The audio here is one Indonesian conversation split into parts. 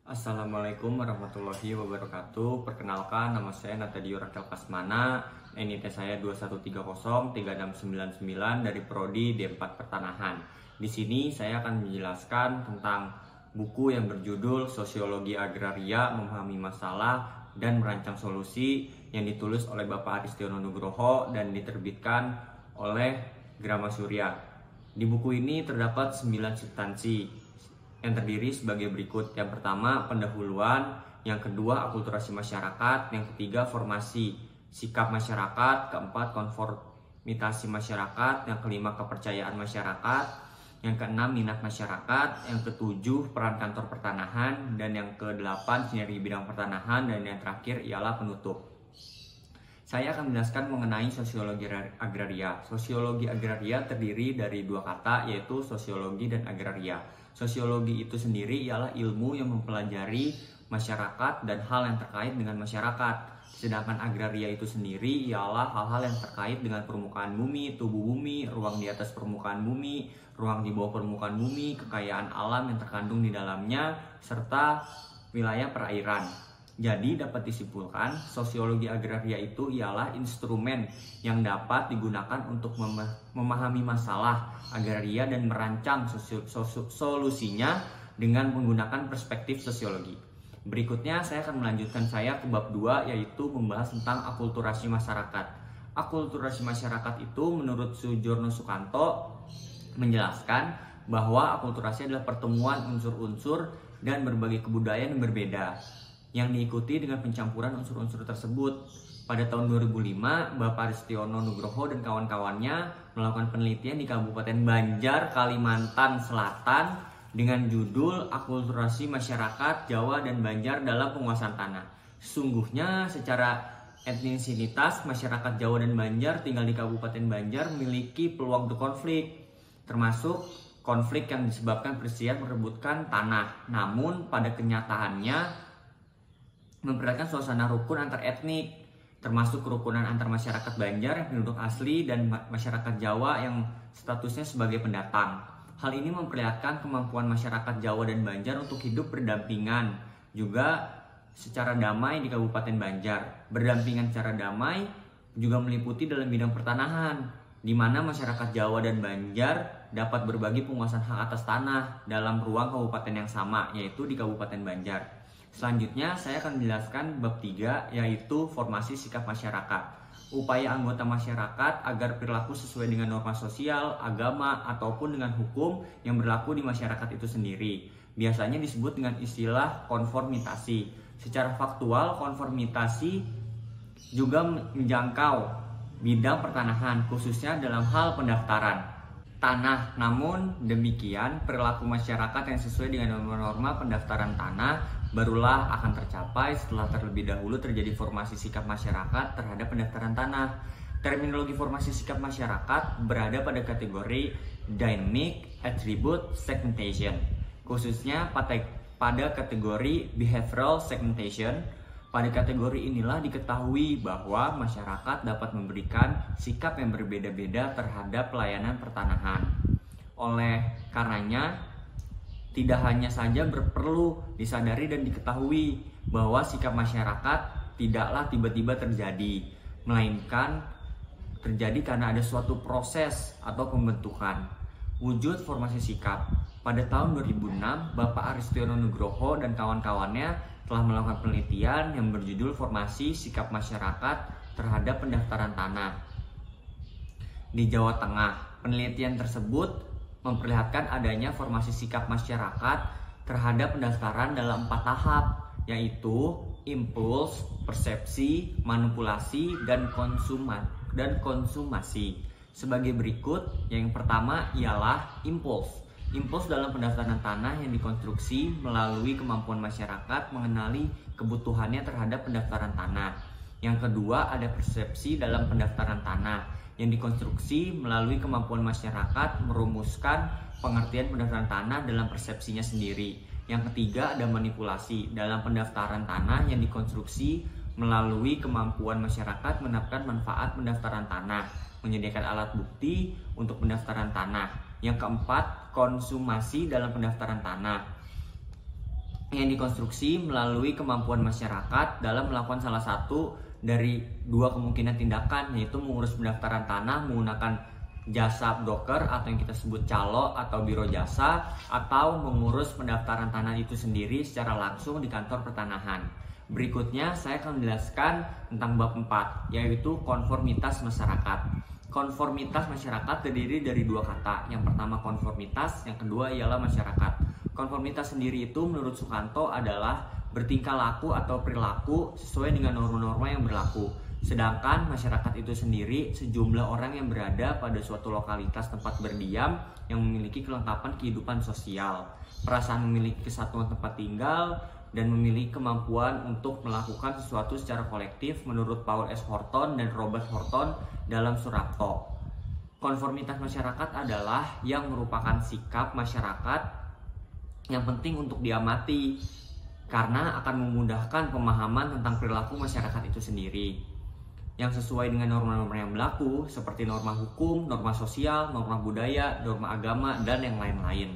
Assalamualaikum warahmatullahi wabarakatuh. Perkenalkan, nama saya Natadio Rakel Kasmana. NIT saya 21303699 dari Prodi D4 Pertanahan. Di sini saya akan menjelaskan tentang buku yang berjudul Sosiologi Agraria Memahami Masalah dan Merancang Solusi yang ditulis oleh Bapak Aristiono Nugroho dan diterbitkan oleh Grama Surya. Di buku ini terdapat 9 substansi yang terdiri sebagai berikut. Yang pertama, pendahuluan. Yang kedua, akulturasi masyarakat. Yang ketiga, formasi sikap masyarakat. Keempat, konformitasi masyarakat. Yang kelima, kepercayaan masyarakat. Yang keenam, minat masyarakat. Yang ketujuh, peran kantor pertanahan. Dan yang kedelapan, sinergi bidang pertanahan. Dan yang terakhir ialah penutup. Saya akan menjelaskan mengenai sosiologi agraria. Sosiologi agraria terdiri dari dua kata, yaitu sosiologi dan agraria. Sosiologi itu sendiri ialah ilmu yang mempelajari masyarakat dan hal yang terkait dengan masyarakat. Sedangkan agraria itu sendiri ialah hal-hal yang terkait dengan permukaan bumi, tubuh bumi, ruang di atas permukaan bumi, ruang di bawah permukaan bumi, kekayaan alam yang terkandung di dalamnya, serta wilayah perairan. Jadi dapat disimpulkan, sosiologi agraria itu ialah instrumen yang dapat digunakan untuk memahami masalah agraria dan merancang solusinya dengan menggunakan perspektif sosiologi. Berikutnya saya akan melanjutkan ke bab 2, yaitu membahas tentang akulturasi masyarakat. Akulturasi masyarakat itu menurut Sujorno Sukanto menjelaskan bahwa akulturasi adalah pertemuan unsur-unsur dan berbagai kebudayaan yang berbeda yang diikuti dengan pencampuran unsur-unsur tersebut. Pada tahun 2005, Bapak Aristiono Nugroho dan kawan-kawannya melakukan penelitian di Kabupaten Banjar, Kalimantan Selatan dengan judul Akulturasi Masyarakat Jawa dan Banjar dalam Penguasaan Tanah. Sesungguhnya secara etnisitas masyarakat Jawa dan Banjar tinggal di Kabupaten Banjar memiliki peluang berkonflik, termasuk konflik yang disebabkan perselisihan merebutkan tanah. Namun pada kenyataannya memperlihatkan suasana rukun antar etnik, termasuk kerukunan antar masyarakat Banjar yang penduduk asli dan masyarakat Jawa yang statusnya sebagai pendatang. Hal ini memperlihatkan kemampuan masyarakat Jawa dan Banjar untuk hidup berdampingan juga secara damai di Kabupaten Banjar. Berdampingan secara damai juga meliputi dalam bidang pertanahan, di mana masyarakat Jawa dan Banjar dapat berbagi penguasaan hak atas tanah dalam ruang kabupaten yang sama, yaitu di Kabupaten Banjar. Selanjutnya saya akan menjelaskan bab 3, yaitu formasi sikap masyarakat. Upaya anggota masyarakat agar perilaku sesuai dengan norma sosial, agama, ataupun dengan hukum yang berlaku di masyarakat itu sendiri. Biasanya disebut dengan istilah konformitasi. Secara faktual, konformitasi juga menjangkau bidang pertanahan, khususnya dalam hal pendaftaran tanah. Namun demikian, perilaku masyarakat yang sesuai dengan norma-norma pendaftaran tanah barulah akan tercapai setelah terlebih dahulu terjadi formasi sikap masyarakat terhadap pendaftaran tanah. Terminologi formasi sikap masyarakat berada pada kategori dynamic attribute segmentation, khususnya pada kategori behavioral segmentation. Pada kategori inilah diketahui bahwa masyarakat dapat memberikan sikap yang berbeda-beda terhadap pelayanan pertanahan. Oleh karenanya, tidak hanya saja perlu disadari dan diketahui bahwa sikap masyarakat tidaklah tiba-tiba terjadi, melainkan terjadi karena ada suatu proses atau pembentukan. Wujud formasi sikap. Pada tahun 2006, Bapak Aristiono Nugroho dan kawan-kawannya telah melakukan penelitian yang berjudul Formasi Sikap Masyarakat terhadap Pendaftaran Tanah di Jawa Tengah. Penelitian tersebut memperlihatkan adanya formasi sikap masyarakat terhadap pendaftaran dalam 4 tahap, yaitu impuls, persepsi, manipulasi, dan konsumasi. Sebagai berikut, yang pertama ialah impuls. Impuls dalam pendaftaran tanah yang dikonstruksi melalui kemampuan masyarakat mengenali kebutuhannya terhadap pendaftaran tanah. Yang kedua ada persepsi dalam pendaftaran tanah yang dikonstruksi melalui kemampuan masyarakat merumuskan pengertian pendaftaran tanah dalam persepsinya sendiri. Yang ketiga ada manipulasi dalam pendaftaran tanah yang dikonstruksi melalui kemampuan masyarakat menetapkan manfaat pendaftaran tanah, menyediakan alat bukti untuk pendaftaran tanah. Yang keempat, konsumasi dalam pendaftaran tanah yang dikonstruksi melalui kemampuan masyarakat dalam melakukan salah satu dari dua kemungkinan tindakan, yaitu mengurus pendaftaran tanah menggunakan jasa broker atau yang kita sebut calo atau biro jasa, atau mengurus pendaftaran tanah itu sendiri secara langsung di kantor pertanahan. Berikutnya saya akan menjelaskan tentang bab 4, yaitu konformitas masyarakat. Konformitas masyarakat terdiri dari dua kata. Yang pertama konformitas, yang kedua ialah masyarakat. Konformitas sendiri itu menurut Sukanto adalah bertingkah laku atau perilaku sesuai dengan norma-norma yang berlaku. Sedangkan masyarakat itu sendiri sejumlah orang yang berada pada suatu lokalitas tempat berdiam yang memiliki kelengkapan kehidupan sosial, perasaan memiliki kesatuan tempat tinggal, dan memiliki kemampuan untuk melakukan sesuatu secara kolektif menurut Paul S. Horton dan Robert Horton dalam Surakto. Konformitas masyarakat adalah yang merupakan sikap masyarakat yang penting untuk diamati karena akan memudahkan pemahaman tentang perilaku masyarakat itu sendiri, yang sesuai dengan norma-norma yang berlaku seperti norma hukum, norma sosial, norma budaya, norma agama, dan yang lain-lain.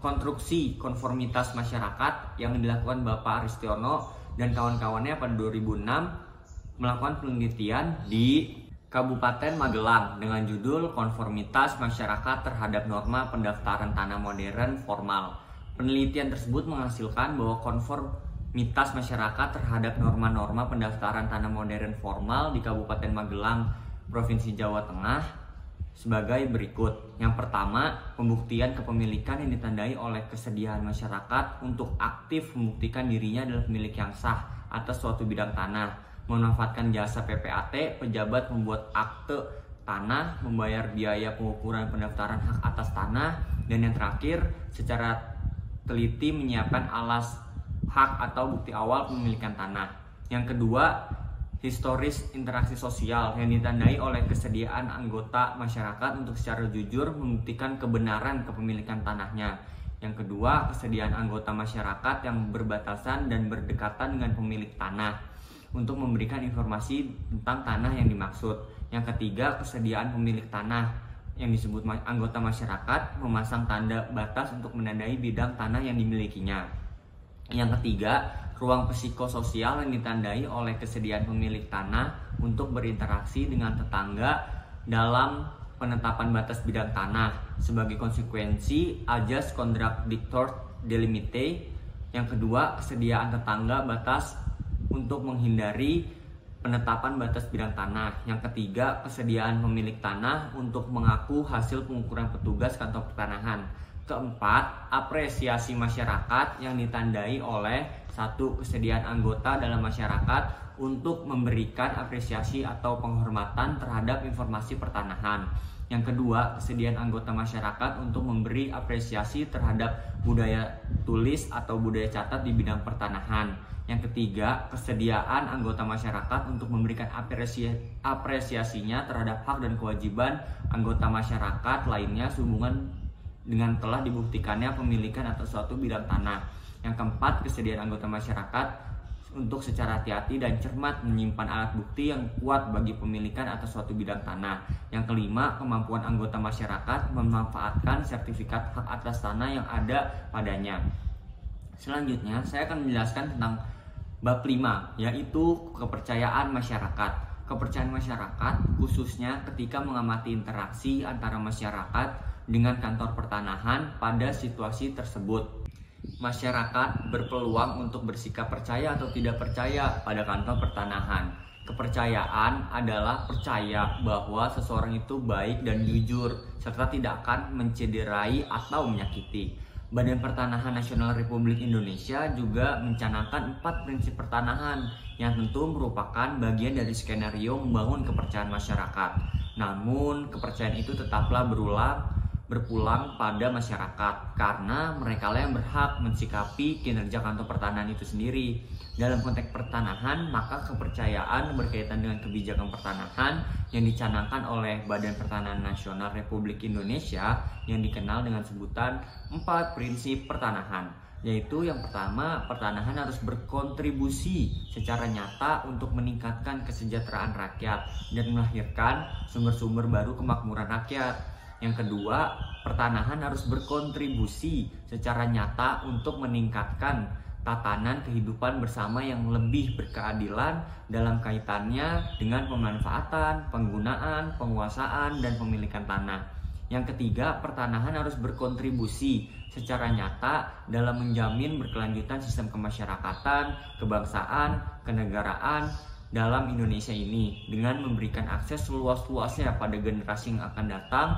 Konstruksi konformitas masyarakat yang dilakukan Bapak Aristiono dan kawan-kawannya pada 2006 melakukan penelitian di Kabupaten Magelang dengan judul Konformitas Masyarakat Terhadap Norma Pendaftaran Tanah Modern Formal. Penelitian tersebut menghasilkan bahwa konformitas masyarakat terhadap norma-norma pendaftaran tanah modern formal di Kabupaten Magelang, Provinsi Jawa Tengah sebagai berikut. Yang pertama, pembuktian kepemilikan yang ditandai oleh kesediaan masyarakat untuk aktif membuktikan dirinya adalah pemilik yang sah atas suatu bidang tanah, memanfaatkan jasa PPAT, pejabat membuat akte tanah, membayar biaya pengukuran pendaftaran hak atas tanah, dan yang terakhir, secara teliti menyiapkan alas hak atau bukti awal pemilikan tanah. Yang kedua, historis interaksi sosial yang ditandai oleh kesediaan anggota masyarakat untuk secara jujur membuktikan kebenaran kepemilikan tanahnya. Yang kedua, kesediaan anggota masyarakat yang berbatasan dan berdekatan dengan pemilik tanah untuk memberikan informasi tentang tanah yang dimaksud. Yang ketiga, kesediaan pemilik tanah yang disebut anggota masyarakat memasang tanda batas untuk menandai bidang tanah yang dimilikinya. Yang ketiga, ruang psikososial yang ditandai oleh kesediaan pemilik tanah untuk berinteraksi dengan tetangga dalam penetapan batas bidang tanah sebagai konsekuensi ajas contradictor delimite. Yang kedua, kesediaan tetangga batas untuk menghindari penetapan batas bidang tanah. Yang ketiga, kesediaan pemilik tanah untuk mengaku hasil pengukuran petugas kantor pertanahan. Keempat, apresiasi masyarakat yang ditandai oleh satu, kesediaan anggota dalam masyarakat untuk memberikan apresiasi atau penghormatan terhadap informasi pertanahan. Yang kedua, kesediaan anggota masyarakat untuk memberi apresiasi terhadap budaya tulis atau budaya catat di bidang pertanahan. Yang ketiga, kesediaan anggota masyarakat untuk memberikan apresiasinya terhadap hak dan kewajiban anggota masyarakat lainnya sehubungan dengan telah dibuktikannya pemilikan atas suatu bidang tanah. Yang keempat, kesediaan anggota masyarakat untuk secara hati-hati dan cermat menyimpan alat bukti yang kuat bagi pemilikan atas suatu bidang tanah. Yang kelima, kemampuan anggota masyarakat memanfaatkan sertifikat hak atas tanah yang ada padanya. Selanjutnya, saya akan menjelaskan tentang bab 5, yaitu kepercayaan masyarakat. Kepercayaan masyarakat khususnya ketika mengamati interaksi antara masyarakat dengan kantor pertanahan pada situasi tersebut. Masyarakat berpeluang untuk bersikap percaya atau tidak percaya pada kantor pertanahan. Kepercayaan adalah percaya bahwa seseorang itu baik dan jujur serta tidak akan mencederai atau menyakiti. Badan Pertanahan Nasional Republik Indonesia juga mencanangkan 4 prinsip pertanahan yang tentu merupakan bagian dari skenario membangun kepercayaan masyarakat. Namun, kepercayaan itu tetaplah berpulang pada masyarakat karena merekalah yang berhak mensikapi kinerja kantor pertanahan itu sendiri. Dalam konteks pertanahan, maka kepercayaan berkaitan dengan kebijakan pertanahan yang dicanangkan oleh Badan Pertanahan Nasional Republik Indonesia yang dikenal dengan sebutan 4 prinsip pertanahan. Yaitu yang pertama, pertanahan harus berkontribusi secara nyata untuk meningkatkan kesejahteraan rakyat dan melahirkan sumber-sumber baru kemakmuran rakyat. Yang kedua, pertanahan harus berkontribusi secara nyata untuk meningkatkan tatanan kehidupan bersama yang lebih berkeadilan dalam kaitannya dengan pemanfaatan, penggunaan, penguasaan, dan pemilikan tanah. Yang ketiga, pertanahan harus berkontribusi secara nyata dalam menjamin berkelanjutan sistem kemasyarakatan, kebangsaan, kenegaraan dalam Indonesia ini dengan memberikan akses seluas-luasnya pada generasi yang akan datang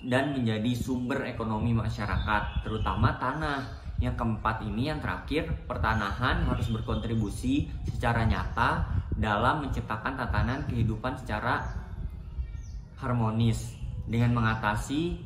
dan menjadi sumber ekonomi masyarakat, terutama tanah. Yang keempat ini, yang terakhir, pertanahan harus berkontribusi secara nyata dalam menciptakan tatanan kehidupan secara harmonis dengan mengatasi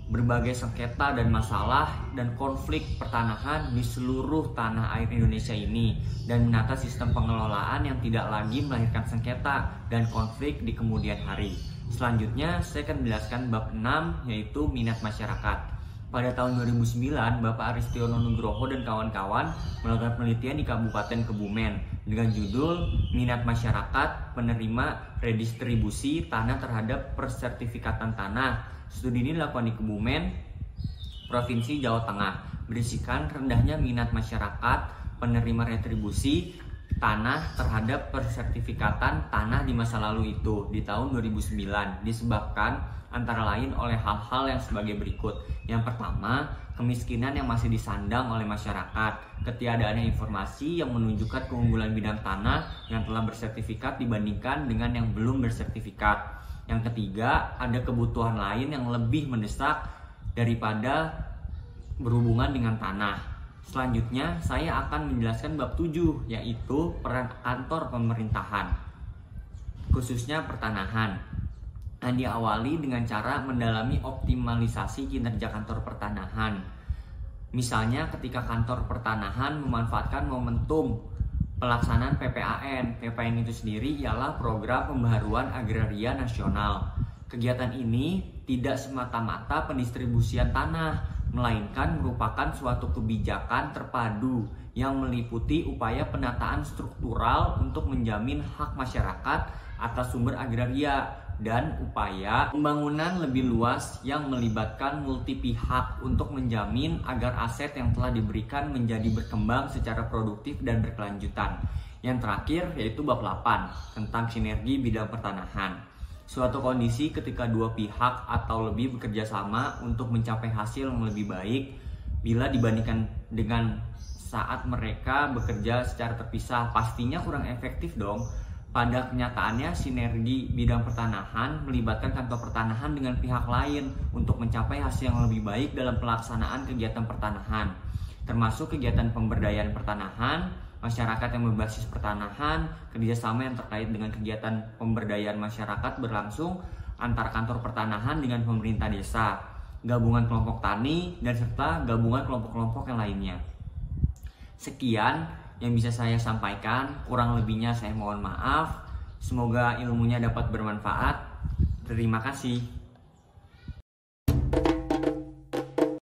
berbagai sengketa dan masalah dan konflik pertanahan di seluruh tanah air Indonesia ini, dan menata sistem pengelolaan yang tidak lagi melahirkan sengketa dan konflik di kemudian hari. Selanjutnya saya akan menjelaskan bab 6, yaitu minat masyarakat. Pada tahun 2009, Bapak Aristiono Nugroho dan kawan-kawan melakukan penelitian di Kabupaten Kebumen dengan judul Minat Masyarakat Penerima Redistribusi Tanah Terhadap Persertifikatan Tanah. Studi ini dilakukan di Kebumen, Provinsi Jawa Tengah, berisikan rendahnya minat masyarakat penerima retribusi tanah terhadap persertifikatan tanah di masa lalu itu di tahun 2009, disebabkan antara lain oleh hal-hal yang sebagai berikut. Yang pertama, kemiskinan yang masih disandang oleh masyarakat, ketiadaannya informasi yang menunjukkan keunggulan bidang tanah yang telah bersertifikat dibandingkan dengan yang belum bersertifikat. Yang ketiga, ada kebutuhan lain yang lebih mendesak daripada berhubungan dengan tanah. Selanjutnya, saya akan menjelaskan bab 7, yaitu peran kantor pemerintahan, khususnya pertanahan. Dan diawali dengan cara mendalami optimalisasi kinerja kantor pertanahan. Misalnya ketika kantor pertanahan memanfaatkan momentum pelaksanaan PPAN. PPAN itu sendiri ialah Program Pembaharuan Agraria Nasional. Kegiatan ini tidak semata-mata pendistribusian tanah, melainkan merupakan suatu kebijakan terpadu yang meliputi upaya penataan struktural untuk menjamin hak masyarakat atas sumber agraria dan upaya pembangunan lebih luas yang melibatkan multi pihak untuk menjamin agar aset yang telah diberikan menjadi berkembang secara produktif dan berkelanjutan. Yang terakhir yaitu bab 8 tentang sinergi bidang pertanahan. Suatu kondisi ketika dua pihak atau lebih bekerja sama untuk mencapai hasil yang lebih baik bila dibandingkan dengan saat mereka bekerja secara terpisah, pastinya kurang efektif dong. Pada kenyataannya, sinergi bidang pertanahan melibatkan kantor pertanahan dengan pihak lain untuk mencapai hasil yang lebih baik dalam pelaksanaan kegiatan pertanahan, termasuk kegiatan pemberdayaan pertanahan, masyarakat yang berbasis pertanahan, kerjasama yang terkait dengan kegiatan pemberdayaan masyarakat berlangsung antara kantor pertanahan dengan pemerintah desa, gabungan kelompok tani, dan serta gabungan kelompok-kelompok yang lainnya. Sekian yang bisa saya sampaikan, kurang lebihnya saya mohon maaf. Semoga ilmunya dapat bermanfaat. Terima kasih.